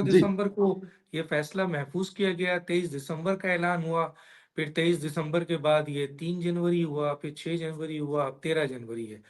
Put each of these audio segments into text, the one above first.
जी। दिसंबर को ये फैसला महफूज किया गया, 23 दिसंबर का ऐलान हुआ, फिर 23 दिसंबर के बाद ये 3 जनवरी हुआ, फिर 6 जनवरी हुआ, अब 13 जनवरी है।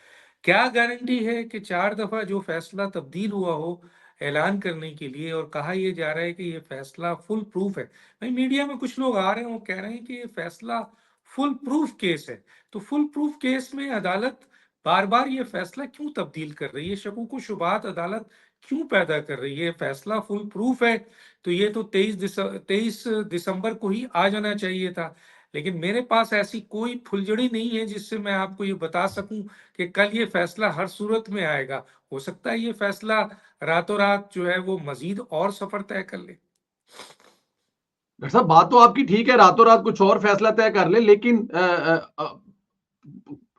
क्या गारंटी है कि 4 दफा जो फैसला तब्दील हुआ हो ऐलान करने के लिए, और कहा यह जा रहा है कि ये फैसला फुल प्रूफ है। भाई मीडिया में कुछ लोग आ रहे हैं, वो कह रहे हैं कि ये फैसला फुल प्रूफ केस है। तो फुल प्रूफ केस में अदालत बार बार ये फैसला क्यों तब्दील कर रही है? शकूक शुबात अदालत क्यों पैदा कर रही है? फैसला फुल प्रूफ है तो ये तो 23 दिसंबर को ही आ जाना चाहिए था। लेकिन मेरे पास ऐसी कोई फुलझड़ी नहीं है जिससे मैं आपको ये बता सकूं कि कल ये फैसला हर सूरत में आएगा। हो सकता है ये फैसला रातों रात जो है वो मजीद और सफर तय कर ले। डॉक्टर साहब, बात तो आपकी ठीक है, रातों रात कुछ और फैसला तय कर ले, लेकिन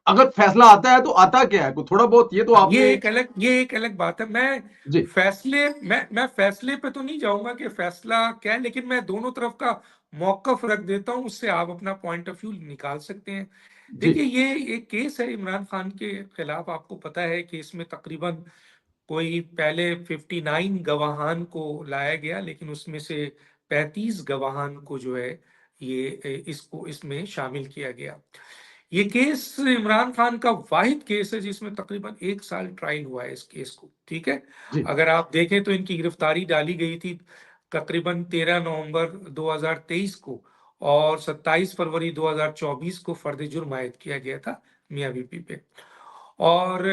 अगर फैसला आता है तो आता क्या है? थोड़ा बहुत ये तो आपने ये एक अलग बात है। जी मैं फैसले पे तो नहीं जाऊंगा कि फैसला क्या है, लेकिन मैं दोनों तरफ का मौकफ रख देता हूं, उससे आप अपना पॉइंट ऑफ व्यू निकाल सकते हैं। जी देखिए, ये एक केस है इमरान खान के खिलाफ। आपको पता है कि इसमें तकरीबन कोई पहले 59 गवाहान को लाया गया, लेकिन उसमें से 35 गवाहान को जो है ये इसको इसमें शामिल किया गया। ये केस इमरान खान का वाहिद केस है जिसमें तकरीबन 1 साल ट्रायल हुआ है इस केस को। ठीक है, जी अगर आप देखें तो इनकी गिरफ्तारी डाली गई थी तकरीबन 13 नवंबर 2023 को, और 27 फरवरी 2024 को फर्द जुर्म आयद किया गया था मियाँ बीबी पे। और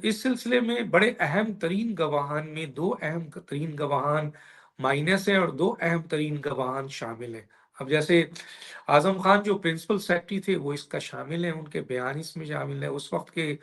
इस सिलसिले में बड़े अहम तरीन गवाहान में दो अहम तरीन गवाहान माइनस है और दो अहम तरीन गवाहान शामिल है। अब जैसे आजम खान जो प्रिंसिपल सेक्रेटरी थे वो इसका शामिल है, उनके बयान इसमें शामिल है। उस वक्त के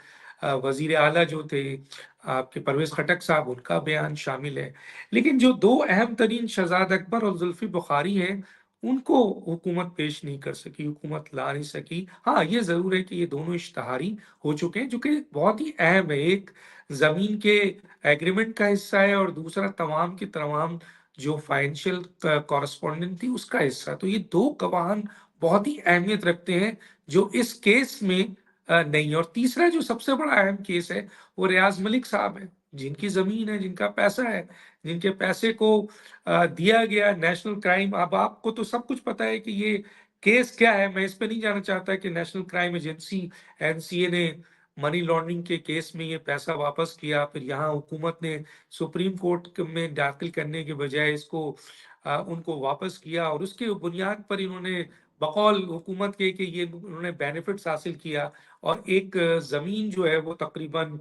वजीर आला जो थे आपके परवेज खटक साहब, उनका बयान शामिल है। लेकिन जो दो अहम तरीन शहजाद अकबर और जुल्फी बुखारी हैं, उनको हुकूमत पेश नहीं कर सकी, हुकूमत ला नहीं सकी। हाँ, ये जरूर है कि ये दोनों इश्तहारी हो चुके हैं, जो कि बहुत ही अहम है। एक जमीन के एग्रीमेंट का हिस्सा है और दूसरा तमाम की तमाम जो फाइनेंशियल कॉरस्पॉन्डेंट थी उसका हिस्सा। तो ये दो गवाहान बहुत ही अहमियत रखते हैं जो इस केस में नहीं है। और तीसरा जो सबसे बड़ा अहम केस है वो रियाज मलिक साहब है, जिनकी जमीन है, जिनका पैसा है, जिनके पैसे को दिया गया नेशनल क्राइम। अब आपको तो सब कुछ पता है कि ये केस क्या है, मैं इस पे नहीं जाना चाहता कि नेशनल क्राइम एजेंसी एनसीए ने मनी लॉन्ड्रिंग के केस में ये पैसा वापस किया, फिर यहाँ हुकूमत ने सुप्रीम कोर्ट में दाखिल करने के बजाय इसको उनको वापस किया, और उसके बुनियाद पर इन्होंने बकौल हुकूमत के कि ये उन्होंने बेनिफिट्स हासिल किया, और एक जमीन जो है वो तकरीबन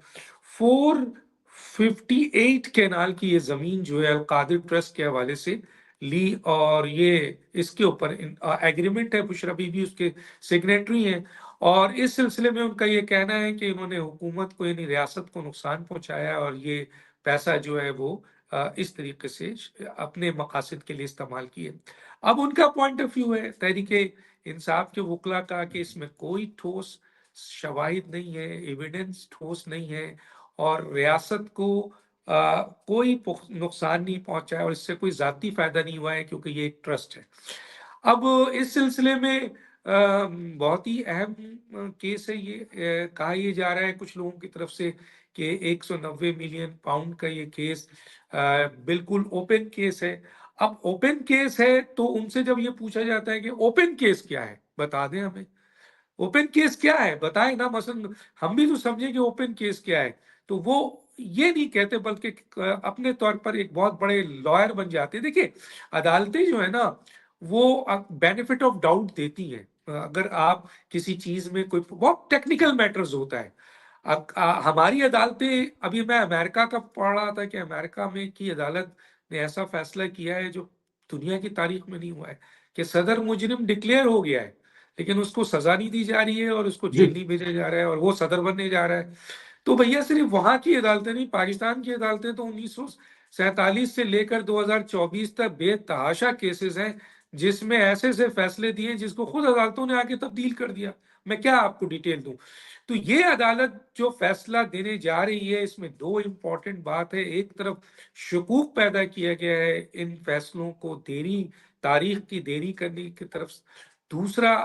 458 कैनाल की ये जमीन जो है कादिर ट्रस्ट के हवाले से ली। और ये इसके ऊपर एग्रीमेंट है, बुशरा बीबी उसके सिग्नेटरी हैं। और इस सिलसिले में उनका ये कहना है कि उन्होंने हुकूमत को यानी रियासत को नुकसान पहुंचाया, और ये पैसा जो है वो इस तरीके से अपने मकासद के लिए इस्तेमाल किए। अब उनका पॉइंट ऑफ व्यू है तहरीके इंसाफ के वकला का कि इसमें कोई ठोस शवाहिद नहीं है, एविडेंस ठोस नहीं है, और रियासत को कोई नुकसान नहीं पहुंचा है, और इससे कोई जाती फायदा नहीं हुआ है क्योंकि ये एक ट्रस्ट है। अब इस सिलसिले में बहुत ही अहम केस है ये। कहा यह जा रहा है कुछ लोगों की तरफ से कि 190 मिलियन पाउंड का ये केस बिल्कुल ओपन केस है। अब ओपन केस है तो उनसे जब ये पूछा जाता है कि ओपन केस क्या है, बता दें हमें, ओपन केस क्या है बताएं ना। मसलन हम भी तो समझे कि ओपन केस क्या है, तो वो ये नहीं कहते, बल्कि अपने तौर पर एक बहुत बड़े लॉयर बन जाते हैं। देखिए, अदालतें जो है ना वो बेनिफिट ऑफ डाउट देती हैं। अगर आप किसी चीज में कोई बहुत टेक्निकल मैटर्स होता है, अब हमारी अदालतें, अभी मैं अमेरिका का पढ़ रहा था कि अमेरिका में की अदालत ने ऐसा फैसला किया है जो दुनिया की तारीख में नहीं हुआ है, कि सदर मुजरिम डिक्लेयर हो गया है लेकिन उसको सजा नहीं दी जा रही है और उसको जी जेल नहीं भेजा जा रहा है, और वो सदर बनने जा रहा है। तो भैया, सिर्फ वहां की अदालतें नहीं, पाकिस्तान की अदालतें तो 1947 से लेकर 2024 तक बेतहाशा केसेस हैं जिसमें ऐसे ऐसे फैसले दिए जिसको खुद अदालतों ने आके तब्दील कर दिया। मैं क्या आपको डिटेल दूं? तो ये अदालत जो फैसला देने जा रही है, इसमें दो इंपॉर्टेंट बात है। एक तरफ शकूक पैदा किया गया है इन फैसलों को देरी, तारीख की देरी करने की तरफ। दूसरा,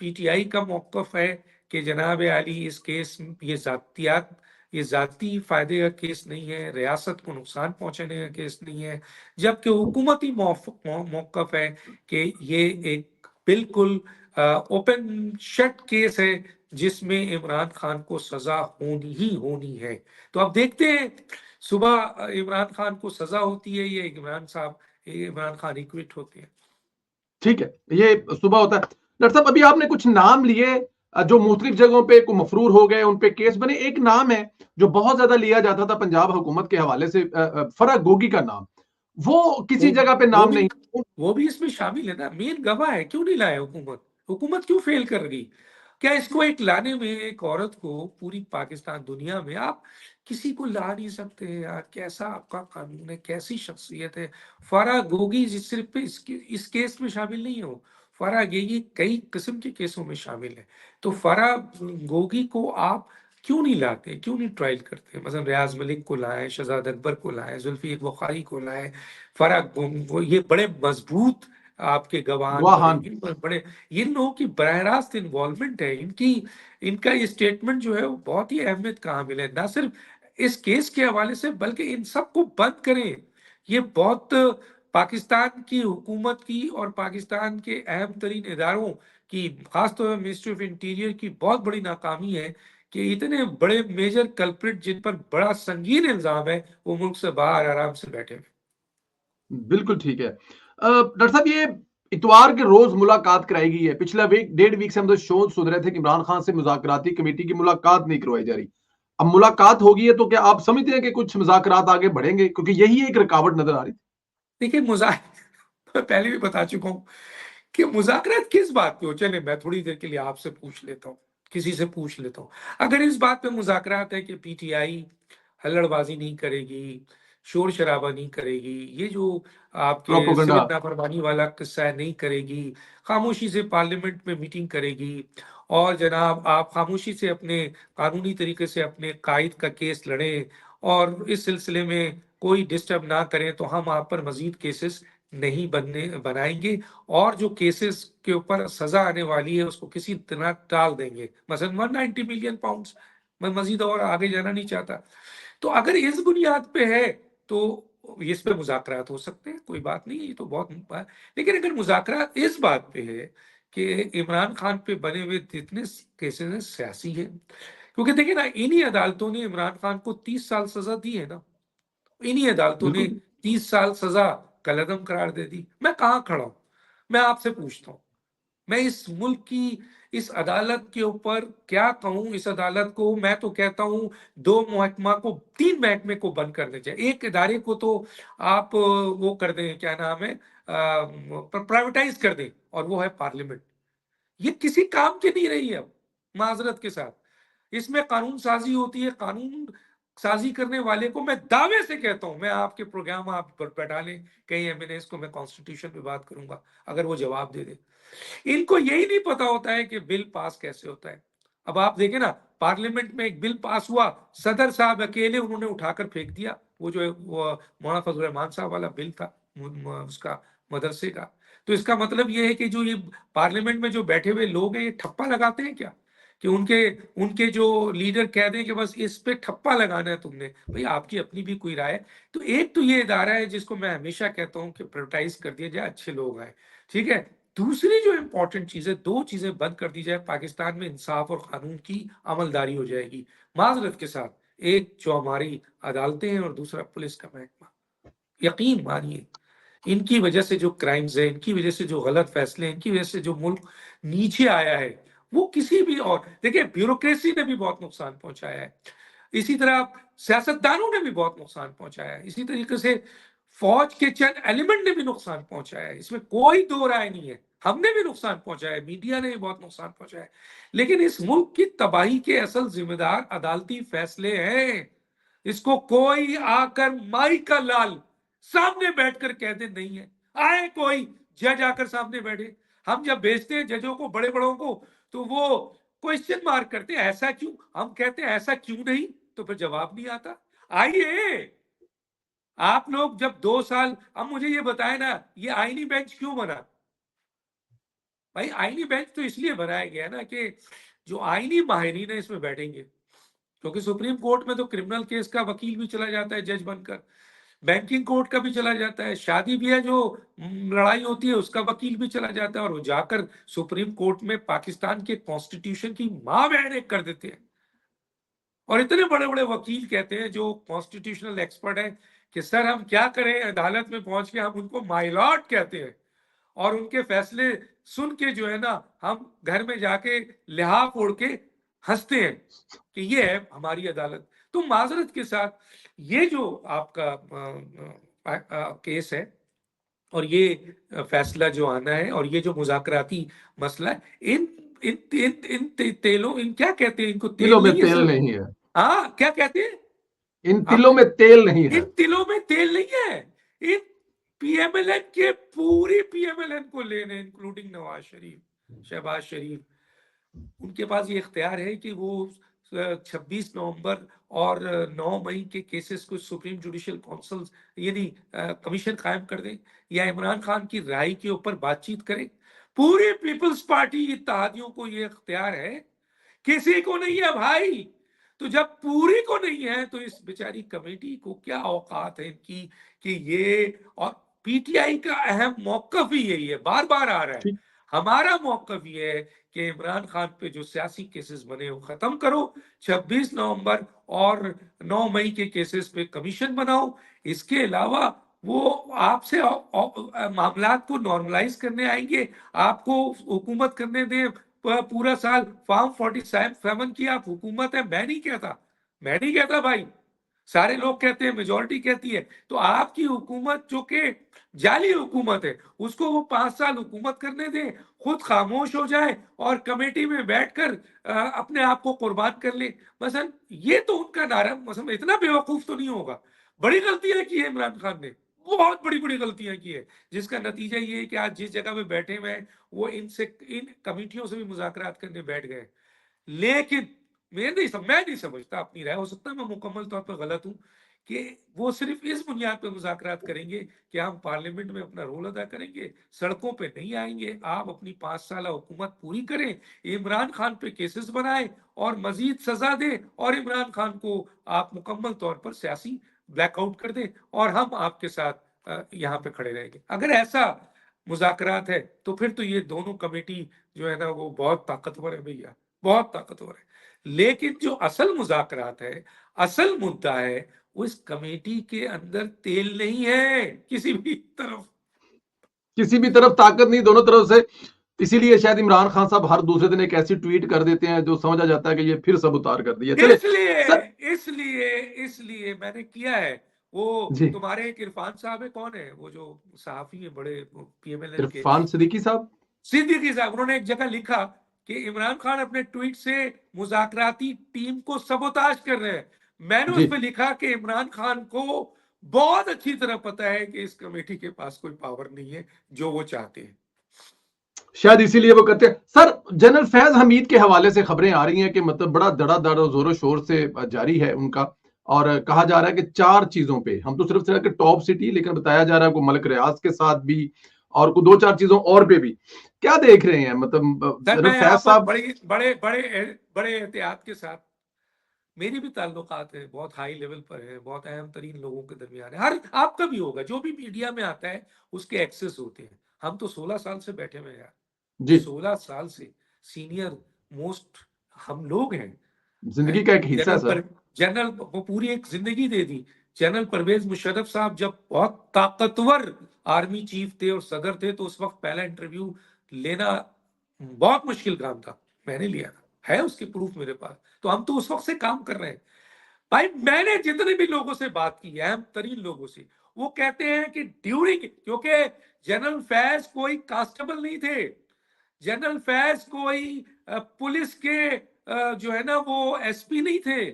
पीटीआई का मौकफ है कि जनाब आली इस केस ये जातियात ये जाती फायदे का केस नहीं है, रियासत को नुकसान पहुंचाने का केस नहीं है, जबकि हुकूमती मौकफ है कि ये एक बिल्कुल ओपन शट केस है जिसमें इमरान खान को सजा होनी ही होनी है। तो अब देखते हैं सुबह इमरान खान को सजा होती है या इमरान खान इक्विट होते हैं। ठीक है, ये सुबह होता है। डॉक्टर साहब, अभी आपने कुछ नाम लिए जो मुख्तलिफ जगहों पे को मफरूर हो गए, उन पे केस बने। एक नाम है जो बहुत ज्यादा लिया जाता था पंजाब हुकूमत के हवाले से, फरह गोगी का नाम। वो किसी वो जगह पे वो नाम भी नहीं। वो भी इसमें शामिल है ना, मेन गवाह है। क्यों नहीं लाया हुकूमत? हुकूमत क्यों फेल कर रही? क्या इसको एक लाने में, एक औरत को पूरी पाकिस्तान दुनिया में आप किसी को ला नहीं सकते यार? कैसा आपका कानून है, कैसी शख्सियत है? फराह गोगी सिर्फ इस केस में शामिल नहीं हो, फराह गोगी कई किस्म के केसों में शामिल है। तो फराह गोगी को आप क्यों नहीं लाते, क्यों नहीं ट्रायल करते? मतलब रियाज मलिक को लाए, शहजाद अकबर को लाए, जुल्फी बुखारी को लाए, फर्क वो ये बड़े मजबूत आपके गवाह बने, गुआहान। इन पर बड़े, इन लोगों की बराह रास्त इन्वॉल्वमेंट है, इनकी इनका ये स्टेटमेंट जो है वो बहुत ही अहमियत का हामिल है, ना सिर्फ इस केस के हवाले से बल्कि इन सबको बंद करें। ये बहुत पाकिस्तान की हुकूमत की और पाकिस्तान के अहम तरीन इदारों की, खासतौर पर मिनिस्ट्री ऑफ इंटीरियर की बहुत बड़ी नाकामी है कि इतने बड़े मेजर कल्प्रिट जिन पर बड़ा संगीन इल्जाम है वो मुल्क से बाहर आराम से बैठे हुए। बिल्कुल ठीक है। डॉक्टर साहब, ये इतवार के रोज मुलाकात कराई गई है। पिछला वीक, डेढ़ वीक से हम तो शो सुन रहे थे कि इमरान खान से मुज़ाकराती कमेटी की मुलाकात नहीं करवाई जा रही। अब मुलाकात होगी है, तो क्या आप समझते हैं कि कुछ मुज़ाकरात आगे बढ़ेंगे? क्योंकि यही एक रुकावट नजर आ रही थी। देखिए मैं पहले भी बता चुका हूं कि मुज़ाकरात किस बात पे हो। चले मैं थोड़ी देर के लिए आपसे पूछ लेता हूँ, किसी से पूछ लेता हूँ। अगर इस बात पे मुज़ाकरात है कि पीटीआई हल्लड़बाजी नहीं करेगी, शोर शराबा नहीं करेगी, ये जो आपके प्रोपोगंडा। सिविल नाफरमानी वाला किस्सा है नहीं करेगी, खामोशी से पार्लियामेंट में मीटिंग करेगी, और जनाब आप खामोशी से अपने कानूनी तरीके से अपने कायद का केस लड़ें और इस सिलसिले में कोई डिस्टर्ब ना करें, तो हम आप पर मजीद केसेस नहीं बनाएंगे, और जो केसेस के ऊपर सजा आने वाली है उसको किसी तरह टाल देंगे। मसलन 190 मिलियन पाउंड्स, मैं मजीद और आगे जाना नहीं चाहता। तो अगर इस बुनियाद पे है तो इस पे मुज़ाकरात हो सकते हैं, कोई बात नहीं है, ये तो बहुत। लेकिन अगर मुज़ाकरात इस बात पे है कि इमरान खान पे बने हुए जितने केसेस हैं सियासी है, क्योंकि देखिए ना, इन्हीं अदालतों ने इमरान खान को 30 साल सजा दी है ना, इन्हीं अदालतों ने बिल्कुल। 30 साल सजा कलअदम करार दे दी। मैं कहां खड़ा हूं? मैं आपसे पूछता हूं, मैं इस मुल्क की इस अदालत के ऊपर क्या कहूं? इस अदालत को मैं तो कहता हूं दो महकमा को, तीन महकमे को बंद कर दीजिए। एक इदारे को तो आप वो कर दें, क्या नाम है, प्राइवेटाइज कर दें, और वो है पार्लियामेंट। ये किसी काम की नहीं रही है अब, माजरत के साथ। इसमें कानून साजी होती है, कानून साजी करने वाले को मैं दावे से कहता हूं, मैं आपके प्रोग्राम आप पर बैठा लें कहीं एमएनएस को, मैं कॉन्स्टिट्यूशन पे बात करूंगा अगर वो जवाब दे दे। इनको यही नहीं पता होता है कि बिल पास कैसे होता है। अब आप देखें ना, पार्लियामेंट में एक बिल पास हुआ, सदर साहब अकेले उन्होंने उठाकर फेंक दिया, वो जो वो मौलाना फजल रहमान साहब वाला बिल था, उसका मदरसे का। तो इसका मतलब ये है कि जो ये पार्लियामेंट में जो बैठे हुए लोग हैं, ये ठप्पा लगाते हैं क्या? कि उनके उनके जो लीडर कह दें कि बस इस पे ठप्पा लगाना है तुमने। भाई आपकी अपनी भी कोई राय है। तो एक तो ये इदारा है जिसको मैं हमेशा कहता हूं कि प्राइवेटाइज कर दिया जाए, अच्छे लोग आए, ठीक है। दूसरी जो इंपॉर्टेंट चीज है, दो चीजें बंद कर दी जाए, पाकिस्तान में इंसाफ और कानून की अमलदारी हो जाएगी माजरत के साथ। एक जो हमारी अदालतें हैं और दूसरा पुलिस का महकमा। यकीन मानिए, इनकी वजह से जो क्राइम्स है, इनकी वजह से जो गलत फैसले हैं, इनकी वजह से जो मुल्क नीचे आया है, वो किसी भी, और देखिए ब्यूरोक्रेसी ने भी बहुत नुकसान पहुंचाया है, इसी तरह सियासतदानों ने भी बहुत नुकसान पहुंचाया है, इसी तरीके से फौज के चंद एलिमेंट ने भी नुकसान पहुंचाया है, इसमें कोई दो राय नहीं है। हमने भी नुकसान पहुंचाया है, मीडिया ने भी बहुत नुकसान पहुंचाया है, लेकिन इस मुल्क की तबाही के असल जिम्मेदार अदालती फैसले हैं। इसको कोई आकर माई का लाल सामने बैठकर कह दे नहीं है। आए कोई जज आकर सामने बैठे, हम जब भेजते हैं जजों को, बड़े बड़ों को, तो वो क्वेश्चन मार्क करते हैं, ऐसा क्यों? हम कहते हैं ऐसा क्यों नहीं, तो फिर जवाब नहीं आता। आइए, आप लोग जब 2 साल, अब मुझे ये बताए ना, ये आईनी बेंच क्यों बना? भाई आईनी बेंच तो इसलिए बनाया गया ना कि जो आईनी माहिरीन है इसमें बैठेंगे, क्योंकि सुप्रीम कोर्ट में तो क्रिमिनल केस का वकील भी चला जाता है जज बनकर, बैंकिंग कोर्ट का भी चला जाता है, शादी भी है जो लड़ाई होती है उसका वकील भी चला जाता है, और वो जाकर सुप्रीम कोर्ट में पाकिस्तान के कॉन्स्टिट्यूशन की मां बहन एक कर देते हैं। और इतने बड़े बड़े वकील कहते हैं जो कॉन्स्टिट्यूशनल एक्सपर्ट हैं कि सर हम क्या करें, अदालत में पहुंच के हम उनको माय लॉर्ड कहते हैं, और उनके फैसले सुन के जो है ना हम घर में जाके लिहाफ ओढ़ के हंसते हैं कि ये है हमारी अदालत। तो माजरत के साथ ये जो आपका केस है और ये फैसला जो आना है और ये जो मुज़ाकराती मसला है, इन इन इन इन तेलों, इन क्या कहते हैं इनको, तिलों तेल में नहीं है तेल सर, नहीं है, हाँ क्या कहते हैं इन आप, तिलों में तेल नहीं है। इन तिलों में तेल नहीं है। इन पीएमएलएन के पूरी पीएमएलएन को लेने, इंक्लूडिंग नवाज शरीफ, शहबाज शरीफ, उनके पास ये इख्तियार है कि वो 26 नवंबर और 9 मई के केसेस को सुप्रीम जुडिशियल काउंसिल यानी कमीशन कायम कर दें या इमरान खान की राय के ऊपर बातचीत करें। पूरी पीपल्स पार्टी इत्तेहादियों को ये इख्तियार है, किसी को नहीं है भाई। तो जब पूरी को नहीं है तो इस बेचारी कमेटी को क्या औकात है इनकी कि ये, और पीटीआई का अहम मौकफ ही यही है, बार बार आ रहा है। ठीक। हमारा मौकफ ये है कि इमरान खान पे जो सियासी केसेस बने वो खत्म करो, 26 नवंबर और 9 मई के केसेस पे कमीशन बनाओ। इसके अलावा वो आपसे मामलात को नॉर्मलाइज करने आएंगे, आपको हुकूमत करने दें पूरा साल। फॉर्म 47 की आप हुकूमत है, मैं नहीं कहता, मैं नहीं कहता भाई, सारे लोग कहते हैं, मेजोरिटी कहती है। तो आपकी हुकूमत जो कि जाली हुकूमत है उसको वो 5 साल हुकूमत करने दें, खुद खामोश हो जाए और कमेटी में बैठकर अपने आप को कुर्बान कर ले। मसलन ये तो उनका नारा, मसलन इतना बेवकूफ तो नहीं होगा। बड़ी गलतियां की है इमरान खान ने, बहुत बड़ी बड़ी गलतियां की है, जिसका नतीजा ये है कि आज जिस जगह पे बैठे हुए हैं वो इनसे, इन कमेटियों से भी मुज़ाकरात करने बैठ गए। लेकिन मैं नहीं समझता, अपनी राय हो सकता है मैं मुकम्मल तौर पर गलत हूं, कि वो सिर्फ इस बुनियाद पर मुज़ाकरात करेंगे कि हम पार्लियामेंट में अपना रोल अदा करेंगे, सड़कों पे नहीं आएंगे। आप अपनी 5 साल हुकूमत पूरी करें, इमरान खान पे केसेस बनाएं और मजीद सजा दें, और इमरान खान को आप मुकम्मल तौर पर सियासी ब्लैकआउट कर दें, और हम आपके साथ यहाँ पे खड़े रहेंगे। अगर ऐसा मुज़ाकरात है तो फिर तो ये दोनों कमेटी जो है ना वो बहुत ताकतवर है भैया, बहुत ताकतवर है। लेकिन जो असल मुज़ाकरात है, असल मुद्दा है, वो इस कमेटी के अंदर तेल नहीं है किसी भी तरफ, किसी भी तरफ ताकत नहीं, दोनों तरफ से। इसीलिए शायद इमरान खान साहब हर दूसरे दिन एक ऐसी ट्वीट कर देते हैं जो समझा जाता है कि ये फिर सब उतार कर दिया। चले इसलिए सर। इसलिए इसलिए मैंने किया है। वो जी। तुम्हारे एक इरफान साहब है, कौन है वो जो सहाफी है बड़े पीएमएलएन के, इरफान सिद्दीकी साहब। सिद्दीकी साहब, उन्होंने एक जगह लिखा कि इमरान खान अपने ट्वीट से मुज़ाकराती टीम को सबोताज कर रहे हैं। मैंने जी। उसमें लिखा कि इमरान खान को बहुत अच्छी तरह पता है कि इस कमेटी के पास कोई पावर नहीं है जो वो चाहते हैं। शायद इसीलिए वो करते हैं। सर, जनरल फैज हमीद के हवाले से खबरें आ रही हैं कि मतलब बड़ा धड़ाधड़ और जोरों शोर से जारी है उनका, और कहा जा रहा है कि 4 चीजों पे, हम तो सिर्फ सिर्फ टॉप सिटी, लेकिन बताया जा रहा है को मलिक रियाज के साथ भी और को 2-4 चीजों और पे भी। क्या देख रहे हैं मतलब सर जनरल मैं फैज यहाँ पर साहब? बड़े बड़े बड़े बड़े एहतियात के साथ, मेरी भी ताल्लुकात है, बहुत हाई लेवल पर है, बहुत अहम तरीन लोगों के दरमियान है। हर आपका भी होगा, जो भी मीडिया में आता है उसके एक्सेस होते हैं। हम तो 16 साल से बैठे हुए हैं यार, जी। 16 साल से सीनियर मोस्ट हम लोग हैं। जिंदगी का एक हिस्सा है जनरल सर। पर जनरल वो पूरी एक जिंदगी दे दी। जनरल परवेज मुशर्रफ साहब जब बहुत ताकतवर आर्मी चीफ थे और सदर थे, तो उस वक्त पहला इंटरव्यू लेना बहुत मुश्किल काम था, मैंने लिया था, है उसके प्रूफ मेरे पास। तो हम तो उस वक्त से काम कर रहे हैं भाई। मैंने जितने भी लोगों से बात की, अहम तरीन लोगों से, वो कहते हैं कि ड्यूरिंग, क्योंकि जनरल फैज कोई कांस्टेबल नहीं थे, जनरल फैज कोई पुलिस के जो है ना वो एसपी नहीं थे।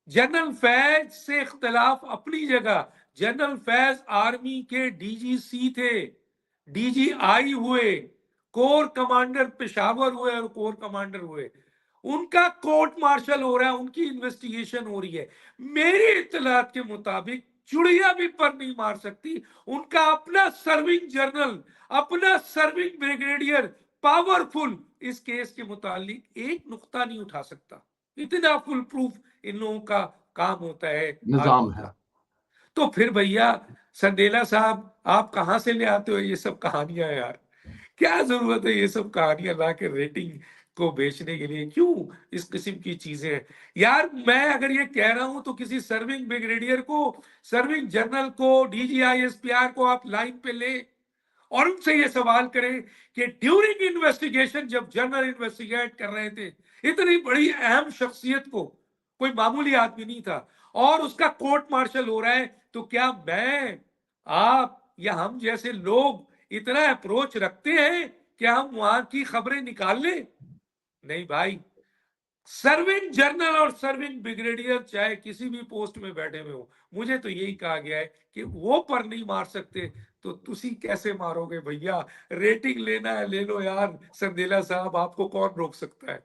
जनरल फैज से इख्तलाफ अपनी जगह, जनरल फैज आर्मी के डीजीसी थे, डीजीआई हुए, कोर कमांडर पेशावर हुए और कोर कमांडर हुए। उनका कोर्ट मार्शल हो रहा है, उनकी इन्वेस्टिगेशन हो रही है। मेरी इत्तलात के मुताबिक चुड़िया भी पर नहीं मार सकती। उनका अपना सर्विंग जनरल, अपना सर्विंग ब्रिगेडियर पावरफुल इस केस के मुतालिक एक नुक्ता नहीं उठा सकता, इतना फुल प्रूफ इन लोगों का काम होता है निजाम आर्मी है। का। तो फिर भैया संडेला साहब, आप कहां से ले आते हो ये सब कहानियां यार? क्या जरूरत है ये सब कहानियां ला के रेटिंग को बेचने के लिए? क्यों इस किस्म की चीजें यार? मैं अगर ये कह रहा हूं तो किसी सर्विंग ब्रिगेडियर को, सर्विंग जनरल को, डीजीआईएसपीआर को आप लाइन पे ले और उनसे ये सवाल करें कि ड्यूरिंग इन्वेस्टिगेशन, जब जनरल इन्वेस्टिगेट कर रहे थे, इतनी बड़ी अहम शख्सियत को, कोई मामूली आदमी नहीं था, और उसका कोर्ट मार्शल हो रहा है, तो क्या मैं, आप या हम जैसे लोग इतना अप्रोच रखते हैं कि हम वहां की खबरें निकाल लें? नहीं भाई। सर्विंग जनरल और सर्विंग ब्रिगेडियर चाहे किसी भी पोस्ट में बैठे हुए हो, मुझे तो यही कहा गया है कि वो पर नहीं मार सकते तो तुसी कैसे मारोगे भैया? रेटिंग लेना है ले लो यार, संदेला साहब, आपको कौन रोक सकता है?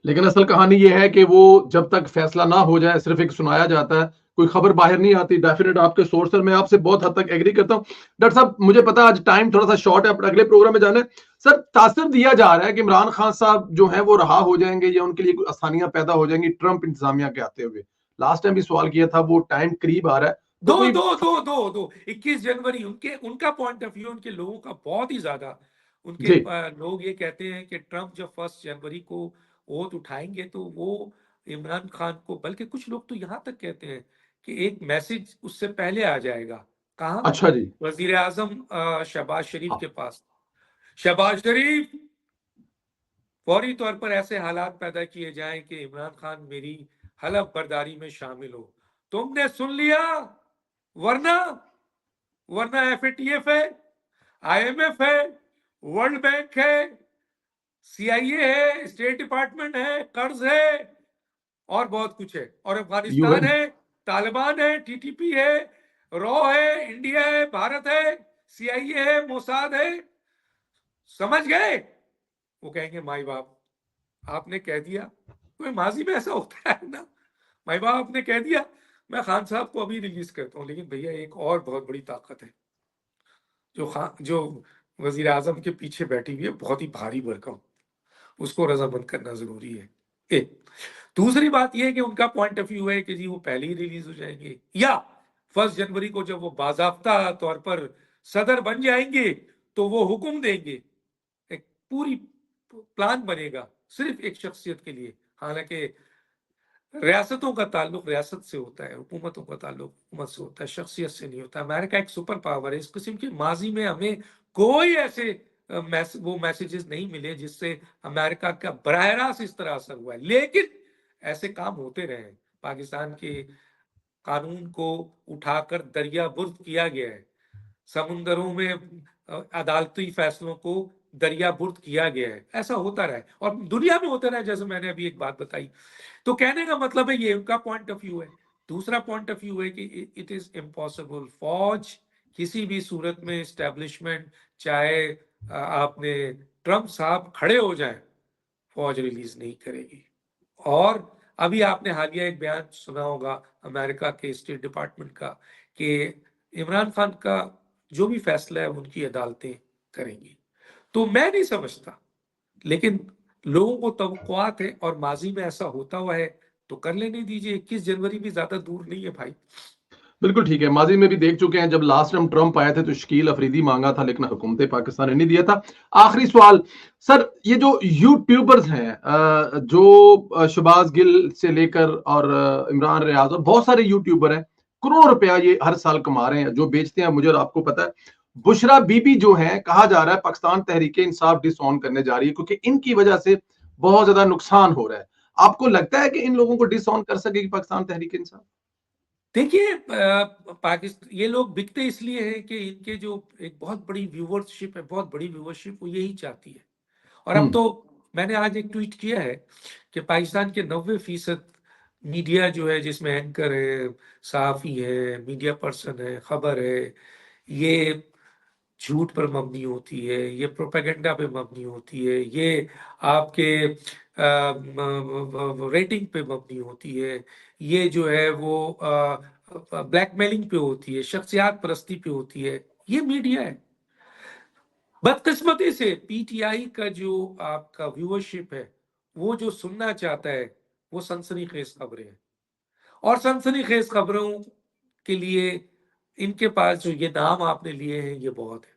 लेकिन असल कहानी ये है कि वो जब तक फैसला ना हो जाए सिर्फ एक सुनाया जाता है, कोई खबर बाहर नहीं आती। डेफिनेट आपके सोर्स सर, मैं आपसे बहुत हद तक एग्री करता हूं। डॉक्टर साहब मुझे पता है आज टाइम थोड़ा सा शॉर्ट है, अपने अगले प्रोग्राम में जाने। सर तासर दिया जा रहा है कि इमरान खान साहब जो है वो रहा हो जाएंगे या उनके लिए कुछ आसानियां पैदा हो जाएंगी ट्रंप इंतजामिया के आते हुए। लास्ट टाइम भी सवाल किया था, वो टाइम करीब आ रहा है, तो दो कोई दो दो दो दो 21 जनवरी, उनके उनका पॉइंट ऑफ व्यू, उनके लोगों का बहुत ही ज्यादा, उनके जी लोग ये कहते हैं कि ट्रंप जब 1 जनवरी को वोट उठाएंगे तो वो इमरान खान को, बल्कि कुछ लोग तो यहां तक कहते हैं कि एक मैसेज उससे पहले आ जाएगा। कहाँ? अच्छा जी। वजीर आजम शहबाज शरीफ हाँ, के पास। शहबाज शरीफ, फौरी तौर पर ऐसे हालात पैदा किए जाएं कि इमरान खान मेरी हलफ बर्दारी में शामिल हो। तुमने सुन लिया? वरना, वरना एफएटीएफ है, आईएमएफ है, वर्ल्ड बैंक है, सीआईए है, स्टेट डिपार्टमेंट है, कर्ज है, और बहुत कुछ है, और अफगानिस्तान यूएन। है, तालिबान है, टीटीपी है, रॉ है, इंडिया है, भारत है, सीआईए है, मोसाद है। समझ गए? वो कहेंगे माई बाप आपने कह दिया। कोई माजी में ऐसा होता है ना, माई बाप आपने कह दिया, मैं खान साहब को अभी रिलीज करता हूँ। लेकिन भैया एक और बहुत बड़ी ताकत है जो वजीर आजम के पीछे बैठी हुई है, बहुत ही भारी भरकम, उसको रजामंद करना जरूरी है। एक दूसरी बात यह है कि उनका पॉइंट ऑफ व्यू है कि जी वो पहले ही रिलीज हो जाएंगे, या 1 जनवरी को जब वो बाजाफ्ता तौर पर सदर बन जाएंगे तो वो हुक्म देंगे। एक पूरी प्लान बनेगा सिर्फ एक शख्सियत के लिए। हालांकि रियासतों का ताल्लुक रियासत से होता है, हुकूमतों का ताल्लुक हुकूमत से होता है, शख्सियत से नहीं होता। अमेरिका एक सुपर पावर है। इस किस्म के माजी में हमें कोई ऐसे वो मैसेजेस नहीं मिले जिससे अमेरिका का बराह रास्त इस तरह असर हुआ है। लेकिन ऐसे काम होते रहे। पाकिस्तान के कानून को उठाकर दरिया बुर्द किया गया है, समुंदरों में अदालती फैसलों को दरिया बुर्द किया गया है। ऐसा होता रहा है और दुनिया में होता रहा है, जैसे मैंने अभी एक बात बताई। तो कहने का मतलब है ये उनका पॉइंट ऑफ व्यू है। दूसरा पॉइंट ऑफ व्यू है कि इट इज इम्पॉसिबल, फौज किसी भी सूरत में, एस्टेब्लिशमेंट, चाहे आपने ट्रंप साहब खड़े हो जाए, फौज रिलीज नहीं करेगी। और अभी आपने हालिया एक बयान सुना होगा अमेरिका के स्टेट डिपार्टमेंट का कि इमरान खान का जो भी फैसला है उनकी अदालतें करेंगी। तो मैं नहीं समझता, लेकिन लोगों को तवक्कुआत है और माजी में ऐसा होता हुआ है, तो कर लेने दीजिए। 21 जनवरी भी ज्यादा दूर नहीं है भाई। बिल्कुल ठीक है, माजी में भी देख चुके हैं, जब लास्ट टाइम ट्रंप आए थे तो शकील अफरीदी मांगा था लेकिन हुकूमत पाकिस्तान ने नहीं दिया था। आखिरी सवाल सर, ये जो यूट्यूबर्स हैं जो शहबाज गिल से लेकर और इमरान रियाज और बहुत सारे यूट्यूबर हैं, करोड़ों रुपया ये हर साल कमा रहे हैं, जो बेचते हैं, मुझे और आपको पता है। बुशरा बीबी जो है, कहा जा रहा है पाकिस्तान तहरीक इंसाफ डिसऑन करने जा रही है क्योंकि इनकी वजह से बहुत ज्यादा नुकसान हो रहा है। आपको लगता है कि इन लोगों को डिसऑन कर सकेगी पाकिस्तान तहरीक इंसाफ? देखिए, पाकिस्तान, ये लोग बिकते इसलिए हैं कि इनके जो एक बहुत बड़ी व्यूवरशिप है, बहुत बड़ी व्यूवरशिप, वो यही चाहती है। और अब हम्म। तो मैंने आज एक ट्वीट किया है कि पाकिस्तान के 90% मीडिया जो है, जिसमें एंकर है, सहाफी है, मीडिया पर्सन है, खबर है, ये झूठ पर मबनी होती है, ये प्रोपेगेंडा पे मबनी होती है, ये आपके रेटिंग पे मबनी होती है, ये जो है वो ब्लैकमेलिंग पे होती है, शख्सियात परस्ती पे होती है। ये मीडिया है। बदकिस्मती से पीटीआई का जो आपका व्यूअरशिप है, वो जो सुनना चाहता है वो सनसनीखेज खबरें हैं। और सनसनीखेज खबरों के लिए इनके पास जो ये नाम आपने लिए हैं ये बहुत है,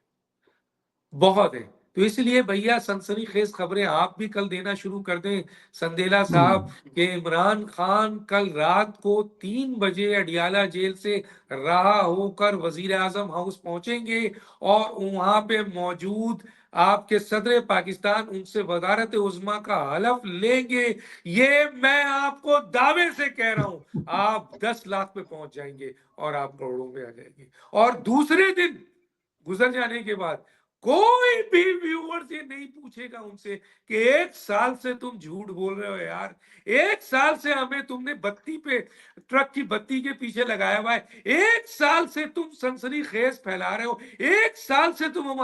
बहुत है। तो इसलिए भैया सनसनीखेज खबरें आप भी कल देना शुरू कर दें, संदेला साहब, कि इमरान खान कल रात को 3 बजे अडियाला जेल से रहा होकर वजीर आजम हाउस पहुंचेंगे और वहां पे मौजूद आपके सदर पाकिस्तान उनसे वजारत उज़्मा का हलफ लेंगे। ये मैं आपको दावे से कह रहा हूं, आप 10 लाख पे पहुंच जाएंगे और आप करोड़ों में आ जाएंगे। और दूसरे दिन गुजर जाने के बाद कोई भी व्यूअर्स ये नहीं पूछेगा उनसे कि 1 साल से तुम झूठ बोल रहे हो यार, 1 साल से हमें तुमने बत्ती पे, ट्रक की बत्ती के पीछे लगाया हुआ है, 1 साल से तुम सनसनीखेज फैला रहे हो, 1 साल से तुम हमारे